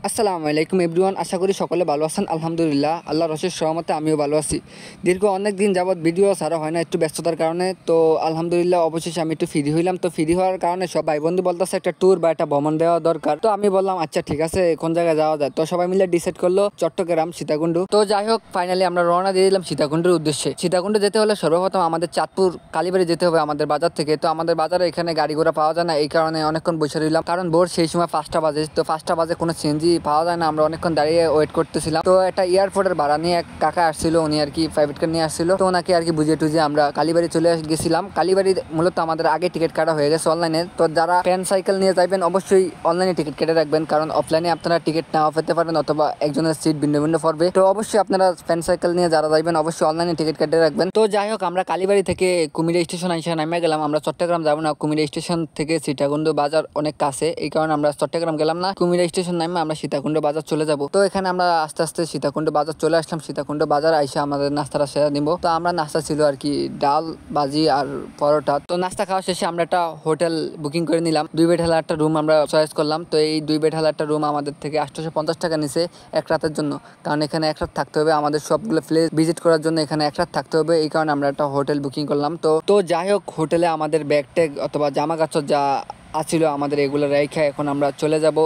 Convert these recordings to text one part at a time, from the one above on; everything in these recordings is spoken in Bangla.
আসসালামু আলাইকুম এভরিওয়ান, আশা করি সকলে ভালো আছেন। আলহামদুলিল্লাহ, আল্লাহর অশেষ রহমতে আমিও ভালো আছি। দীর্ঘ অনেক দিন যাবৎ ভিডিও ছাড়া হয় না, একটু ব্যস্ততার কারণে। তো আলহামদুলিল্লাহ অবশেষে আমি একটু ফ্রি হইলাম। তো ফ্রি হওয়ার কারণে সব ভাই বন্ধু বলতেছে একটা ট্যুর বা একটা ভ্রমণ দেওয়া দরকার। তো আমি বললাম আচ্ছা ঠিক আছে, কোন জায়গায় যাওয়া যায়। তো সবাই মিলে ডিসাইড করলো চট্টগ্রাম সীতাকুণ্ড। তো যাই হোক, ফাইনালি আমরা রওনা দিয়ে দিলাম সীতাকুণ্ডের উদ্দেশ্যে। সীতাকুণ্ড যেতে হলে সর্বপ্রথম আমাদের চাঁদপুর কালীবাড়ি যেতে হবে আমাদের বাজার থেকে। তো আমাদের বাজারে এখানে গাড়ি ঘোড়া পাওয়া যায় না, এই কারণে অনেকক্ষণ বসে রইলাম, কারণ ভোর সেই সময় 5টা বাজে। তো 5টা বাজে কোনো সিএনজি পাওয়া যায় না, আমরা অনেকক্ষণ দাঁড়িয়ে ওয়েট করতেছিলাম। তো একটা এয়ারপোর্টের ভাড়া নিয়ে এক কাকা আসছিল, উনি আর কি প্রাইভেট কার নিয়ে আসছিল। তো ওনাকে আর কি বুঝিয়ে টুঝিয়ে আমরা কালীবাড়ি চলে গেছিলাম। কালীবাড়ি মূলত আমাদের আগে টিকিট কাটা হয়ে গেছে অনলাইনে। তো যারা ফ্যান সাইকেল নিয়ে যাবেন অবশ্যই অনলাইনে টিকিট কেটে রাখবেন, কারণ অফলাইনে আপনারা টিকিট নাও পেতে পারেন অথবা একজনের সিট ভিন্ন ভিন্ন পড়বে। তো অবশ্যই আপনারা ফ্যান সাইকেল নিয়ে যারা যাবেন অবশ্যই অনলাইনে টিকিট কেটে রাখবেন। তো যাই হোক, আমরা কালীবাড়ি থেকে কুমিল্লা স্টেশন এসে নামে গেলাম। আমরা চট্টগ্রাম যাবো না, কুমিল্লা স্টেশন থেকে সীতাকুণ্ড বাজার অনেক কাছে, এই কারণে আমরা চট্টগ্রাম গেলাম না। কুমিল্লা স্টেশন নামে আমরা সীতাকুণ্ড বাজার চলে যাব। তো এখানে আমরা আস্তে আস্তে সীতাকুণ্ড বাজার চলে আসলাম। সীতাকুণ্ড বাজার আইসা আমাদের নাস্তাটা সেরে নিব। তো আমরা নাস্তা ছিল আর কি ডাল ভাজি আর পরোটা। তো নাস্তা খাওয়া শেষে আমরা একটা হোটেল বুকিং করে নিলাম। 2 বেড হেলা একটা রুম আমরা চয়েস করলাম। তো এই 2 বেড হেলা একটা রুম আমাদের থেকে 850 টাকা নিছে এক রাতের জন্য, কারণ এখানে এক রাত থাকতে হবে। আমাদের সবগুলো প্লেস ভিজিট করার জন্য এখানে এক রাত থাকতে হবে, এই কারণে আমরা একটা হোটেল বুকিং করলাম। তো যাই হোক, হোটেলে আমাদের ব্যাগ ট্যাগ অথবা জামা কাপড় যা আছিল আমাদের এগুলো রেখে এখন আমরা চলে যাব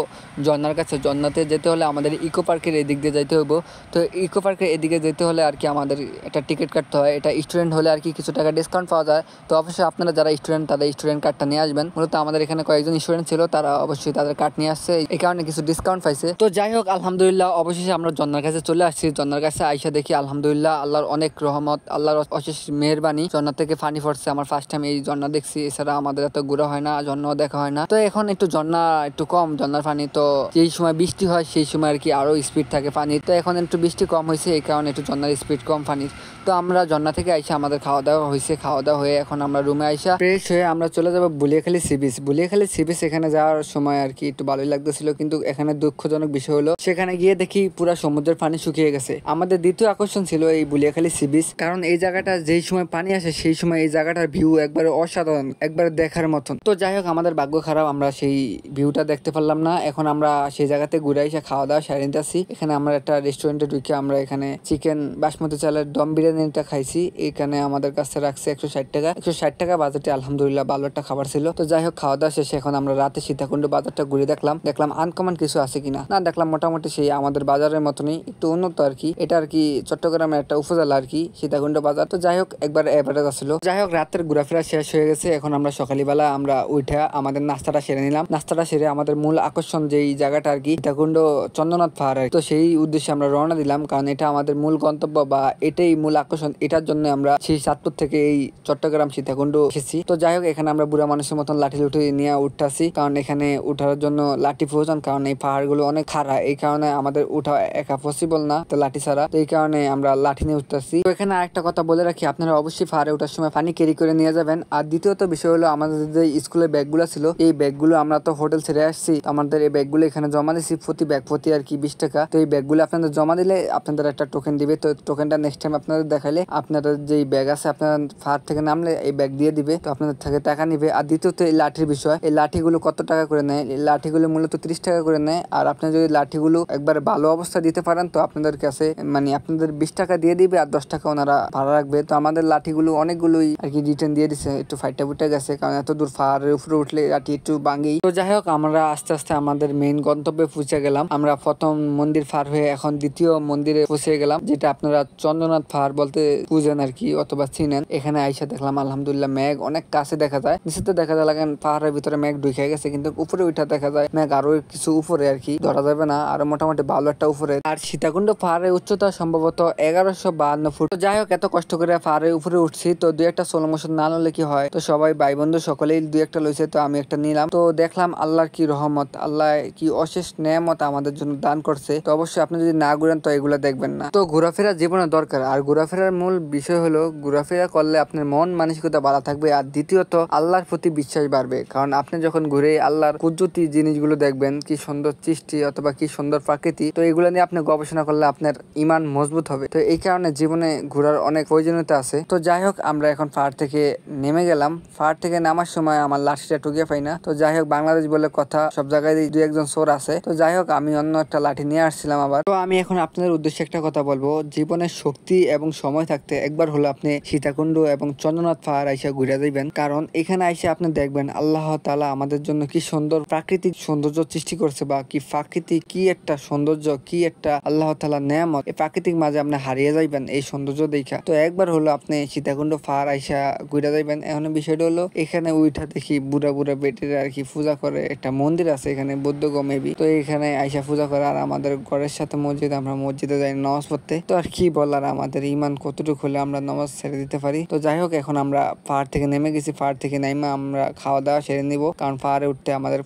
ঝর্নার কাছে। ঝর্নাতে যেতে হলে আমাদের ইকো পার্কের এদিক দিয়ে যেতে হইব। তো ইকো পার্কের এদিকে যেতে হলে আর কি আমাদের একটা টিকিট কাটতে হয়। এটা স্টুডেন্ট হলে আর কি কিছু টাকা ডিসকাউন্ট পাওয়া যায়। তো অবশ্যই আপনারা যারা স্টুডেন্ট তাদের স্টুডেন্ট কার্ডটা নিয়ে আসবেন। মূলত আমাদের এখানে কয়েকজন স্টুডেন্ট ছিল, তারা অবশ্যই তাদের কার্ড নিয়ে আসছে, এই কারণে কিছু ডিসকাউন্ট পাইছে। তো যাই হোক, আলহামদুলিল্লাহ অবশেষে আমরা ঝর্নার কাছে চলে আসছি। ঝর্নার কাছে আইসা দেখি আলহামদুলিল্লাহ আল্লাহর অনেক রহমত, আল্লাহর অশেষ মেহেরবানি, ঝর্না থেকে পানি পড়ছে। আমার ফার্স্ট টাইম এই ঝর্না দেখছি, এছাড়া আমাদের এত ঘোরা হয় না, ঝর্নাও দেখা হয় না। তো এখন একটু ঝর্না একটু কম, ঝর্নার পানি। তো যেই সময় বৃষ্টি হয় সেই সময় আর কি আরো স্পিড থাকে পানি। তো এখন একটু বৃষ্টি কম হয়েছে, এই কারণে একটু ঝর্নার স্পিড কম পানির। তো আমরা ঝর্না থেকে আইসা আমাদের খাওয়া দাওয়া হয়েছে, খাওয়া দাওয়া হয়ে এখন আমরা রুমে আইসা ফ্রেশ হয়ে আমরা চলে যাবো বুলিয়াখালী সি বিচ। বুলিয়াখালী সি বিচ এখানে যাওয়ার সময় আর কি একটু ভালোই লাগতেছিল, কিন্তু এখানে দুঃখজনক বিষয় হলো সেখানে গিয়ে দেখি পুরা সমুদ্রের পানি শুকিয়ে গেছে। আমাদের দ্বিতীয় আকর্ষণ ছিল এই বুলিয়াখালী সি বিচ, কারণ এই জায়গাটা যেই সময় পানি আসে সেই সময় এই জায়গাটার ভিউ একবারে অসাধারণ, একবারে দেখার মতন। তো যাই হোক, আমাদের ভাগ্য খারাপ, আমরা সেই ভিউটা দেখতে পারলাম না। এখন আমরা সেই জায়গাতে ঘুরে এসে খাওয়া দাওয়া সারি নিতেছি। এখানে আমরা একটা রেস্টুরেন্টে ঢুকে আমরা এখানে চিকেন বাসমতি চালের দম বিরিয়ানিটা খাইছি। এখানে আমাদের কাছে রাখছে 160 টাকা। 160 টাকা বাজেটে আলহামদুলিল্লাহ ভালো একটা খাবার ছিল। তো যাই হোক, খাওয়া দাওয়া শেষে এখন আমরা রাতে সীতাকুণ্ড বাজারটা ঘুরে দেখলাম আনকমন কিছু আছে কিনা। না, দেখলাম মোটামুটি সেই আমাদের বাজারের মতনই, একটু উন্নত আর কি। এটা আর কি চট্টগ্রামের একটা উপজেলা আর কি সীতাকুণ্ড বাজার। তো যাই হোক, একবার এভারেজ আসলো। যাই হোক, রাতের ঘোরাফেরা শেষ হয়ে গেছে। এখন আমরা সকালবেলা আমরা উঠে আমাদের নাস্তাটা সেরে নিলাম। নাস্তাটা সেরে আমাদের মূল আকর্ষণ যেই জায়গাটা আর কি সীতাকুণ্ড চন্দ্রনাথ পাহাড়, তো সেই উদ্দেশ্যে আমরা রওনা দিলাম, কারণ এটা আমাদের মূল গন্তব্য বা এটাই মূল আকর্ষণ। এটার জন্য আমরা সেই চাঁদপুর থেকে এই চট্টগ্রাম সীতাকুণ্ড এসেছি। তো যাই হোক, এখানে আমরা বুড়া মানুষের মতন লাঠি লুঠি নিয়ে উঠতেছি, কারণ এখানে উঠার জন্য লাঠি প্রয়োজন, কারণ এই পাহাড়গুলো অনেক খাড়া, এই কারণে আমাদের উঠা একা পসিবল না তো লাঠি ছাড়া। তো এই কারণে আমরা লাঠি নিয়ে উঠতেছি। তো এখানে আরেকটা কথা বলে রাখি, আপনারা অবশ্যই পাহাড়ে ওঠার সময় পানি ক্যারি করে নিয়ে যাবেন। আর দ্বিতীয়ত বিষয় হলো, আমাদের যে স্কুলের ব্যাগগুলো ছিল এই ব্যাগগুলো আমরা তো হোটেল ছেড়ে আসছি, আমাদের এই ব্যাগগুলো এখানে জমা দিচ্ছি প্রতি ব্যাগ প্রতি আর কি 20 টাকা। তো এই ব্যাগগুলো আপনাদের জমা দিলে আপনাদের একটা টোকেন দিবে। তো টোকেনটা নেক্সট টাইম আপনাদের দেখাইলে আপনাদের যেই ব্যাগ আছে আপনারা পাহাড় থেকে নামলে এই ব্যাগ দিয়ে দিবে, তো আপনাদের থেকে টাকা নিবে। আর দ্বিতীয়ত এই লাঠির বিষয়, এই লাঠিগুলো কত টাকা করে নেয়? এই লাঠিগুলো মূলত 30 টাকা করে নেয়। আর আপনি যদি লাঠিগুলো একবার ভালো অবস্থা দিতে পারেন তো আপনাদের কাছে মানে আপনাদের 20 টাকা দিয়ে দিবে আর 10 টাকা ওনারা ভাড়া রাখবে। তো আমাদের লাঠিগুলো অনেকগুলোই আর কি রিটার্ন দিয়ে দিছে, একটু ফাইটা ফুটে গেছে, কারণ এত দূর পাহাড়ের উপরে উঠলে লাঠি একটু ভাঙেই। তো যাই হোক, আমরা আস্তে আস্তে আমাদের মেইন গন্তব্যে পৌঁছে গেলাম। আমরা প্রথম মন্দির পার হয়ে এখন দ্বিতীয় মন্দিরে পৌঁছে গেলাম, যেটা আপনারা চন্দ্রনাথ পাহাড় বলতে বুঝেন আর কি অথবা চিনেন। এখানে আইসা দেখলাম আলহামদুলিল্লাহ মেঘ অনেক কাছে দেখা যায়, নিচেতে দেখা যায় লাগেন পাহাড়ের ভিতরে মেঘ ঢুকে গেছে, কিন্তু উপরে উঠা দেখা যায় মেঘ আরো কিছু উপরে আর কি, ধরা যাবে না, আরো মোটামুটি ভালো একটা উপরে। আর সীতাকুণ্ড পাহাড়ের উচ্চতা সম্ভবত 1152 ফুট। তো যাই হোক, এত কষ্ট করে পাহাড়ের উপরে উঠছি, তো দুই একটা স্লো মোশন না নিলে কি হয়, তো সবাই ভাই বন্ধু সকলেই দুই একটা লইছে, তো আমি একটা নিলাম। তো দেখলাম আল্লাহর কি রহমত, আল্লাহ কি অশেষ নেয়ামত আমাদের জন্য দান করছে। তো অবশ্যই আপনি যদি না ঘুরেন তো এগুলো দেখবেন না। তো ঘোরাফেরা জীবনে দরকার, আর ঘোরাফেরার মূল বিষয় হলো ঘোরাফেরা করলে আপনার মন মানসিকতা ভালো থাকবে, আর দ্বিতীয়ত আল্লাহর প্রতি বিশ্বাস বাড়বে, কারণ আপনি যখন ঘুরে আল্লাহর কুদরতি জিনিসগুলো দেখবেন, কি সুন্দর সৃষ্টি অথবা কি সুন্দর প্রাকৃতি, তো এগুলো নিয়ে আপনি গবেষণা করলে আপনার ইমান মজবুত হবে। তো এই কারণে জীবনে ঘোরার অনেক প্রয়োজনীয়তা আছে। তো যাই হোক, আমরা এখন পাহাড় থেকে নেমে গেলাম। পাহাড় থেকে নামার সময় আমার লাঠিটা টুকিয়ে পাই না। তো যাই হোক, বাংলাদেশ বলে কথা, সব জায়গায় দুই একজন চোর আছে। তো যাই হোক, আমি অন্য একটা লাঠি নিয়ে আসছিলাম আবার। তো আমি এখন আপনাদের উদ্দেশ্যে একটা কথা বলবো, জীবনের শক্তি এবং সময় থাকতে একবার হলো আপনি সীতাকুণ্ড এবং চন্দ্রনাথ পাহাড় আইসা ঘুরে যাইবেন। কারণ এখানে আইসা আপনি দেখবেন আল্লাহ তাআলা আমাদের জন্য কি সুন্দর প্রাকৃতিক সৌন্দর্য সৃষ্টি করছে, বা কি প্রাকৃতিক কি একটা সৌন্দর্য, কি একটা আল্লাহ তাআলা নেয়ামত। এই প্রাকৃতিক মাঝে আপনি হারিয়ে যাইবেন এই সৌন্দর্য দেখা। তো একবার হলো আপনি সীতাকুণ্ড পাহাড় আইসা ঘুরে যাইবেন। এখন বিষয়টা হলো, এখানে উইঠা দেখি বুড়া বুড়া বেটিরা আর কি পূজা করে। একটা মন্দির আছে এখানে, বৌদ্ধ মেবি। তো এখানে আইসা পূজা করে, আর আমাদের ঘরের সাথে মসজিদ, আমরা মসজিদে যাই নামাজ পড়তে। তো আর কি বলার, আমাদের ইমান কতটুকু হলে আমরা নামাজ ছেড়ে দিতে পারি। তো যাই হোক, এখন আমরা পাহাড় থেকে নেমে গেছি। পাহাড় থেকে নাইমা আমরা খাওয়া দাওয়া সেরে নিব, কারণ পাহাড়ে উঠতে আমাদের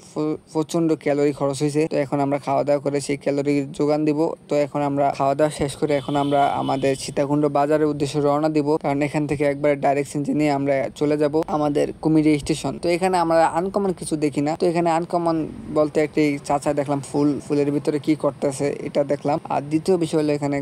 প্রচন্ড ক্যালোরি খরচ হয়েছে। তো এখন আমরা খাওয়া দাওয়া করে সেই ক্যালোরি যোগান দিব। তো এখন আমরা খাওয়া দাওয়া শেষ করে এখন আমরা আমাদের সীতাকুণ্ড বাজারের উদ্দেশ্যে রওনা দিব, কারণ এখান থেকে একবারে ডাইরেক্ট সিএনজি নিয়ে আমরা চলে যাব আমাদের কুমিরি স্টেশন। তো এখানে আমরা আনকমন কিছু দেখি না। তো এখানে আনকমন বলতে একটি চাচা দেখলাম ফুলের ভিতরে কি করতেছে এটা দেখলাম। আর দ্বিতীয় বিষয় হলো, এখানে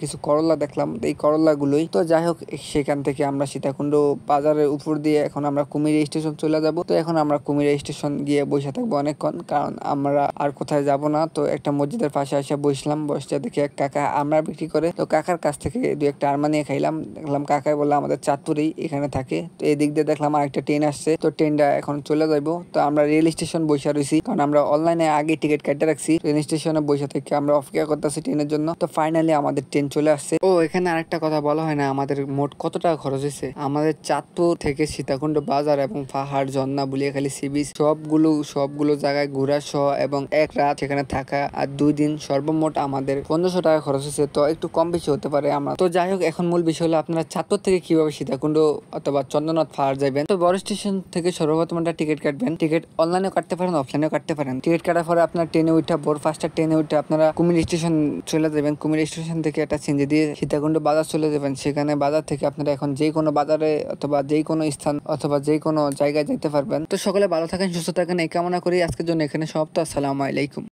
কিছু করল্লা দেখলাম, এই করল্লা গুলোই। তো যাই হোক, সেখান থেকে আমরা সীতাকুণ্ড বাজারের উপর দিয়ে এখন আমরা কুমিরি স্টেশন চলে যাব। তো এখন আমরা কুমিরি স্টেশন গিয়ে বসে থাকবো অনেকক্ষণ, কারণ আমরা আর কোথায় যাব না। তো একটা মসজিদের পাশে এসে বসলাম, বসতে দেখি এক কাকা আমরা বিক্রি করে। তো কাকার কাছ থেকে দুই একটা আরমা নিয়ে খাইলাম। দেখলাম কাকাই বললাম আমাদের চাঁদপুরেই এখানে থাকে। তো এই দিক দিয়ে দেখলাম আরেকটা ট্রেন আসছে। তো ট্রেনটা এখন চলে যাবো। তো আমরা রেল স্টেশন বসে রয়েছি, কারণ আমরা অনলাইনে আগে টিকিট কাটতে রাখছি। ট্রেন স্টেশনে বসে থেকে আমরা অপেক্ষা করতেছি ট্রেনের জন্য। তো ফাইনালি আমাদের ট্রেন চলে আসছে। ও, এখানে আরেকটা কথা বলা হয় না, আমাদের মোট কত টাকা খরচ হয়েছে। আমাদের চাঁদপুর থেকে সীতাকুণ্ড বাজার এবং পাহাড়, ঝর্ণা, বুলিয়াখালী সি বিচ সবগুলো জায়গায় ঘোরা সহ এবং এক রাত সেখানে থাকা আর 2 দিন, সর্বমোট আমাদের 1500 টাকা খরচ হয়েছে। তো একটু কম বেশি হতে পারে আমরা। তো যাই হোক, এখন মূল বিষয় হলো আপনারা চাঁদপুর থেকে কিভাবে সীতাকুণ্ড অথবা চন্দ্রনাথ পাহাড় যাবেন। তো বড় স্টেশন থেকে সর্বপ্রথম একটা টিকিট কাটবেন। টিকিট অনলাইনে কাটতে পারেন, অফলাইনেও কাটতে পারেন। টিকিট কাটার পরে আপনার ট্রেনে উঠা, ভোর 5টা ট্রেনে উঠে আপনারা কুমির স্টেশন চলে যাবেন। কুমির স্টেশন থেকে একটা সিএনজি দিয়ে সীতাকুণ্ড বাজার চলে যাবেন। সেখানে বাজার থেকে আপনারা এখন যে কোনো বাজারে অথবা যে কোনো স্থান অথবা যে কোনো জায়গায় যেতে পারবেন। তো সকলে ভালো থাকেন, সুস্থ থাকেন, এই কামনা করি আজকের জন্য এখানে সমাপ্ত। আসসালামু আলাইকুম।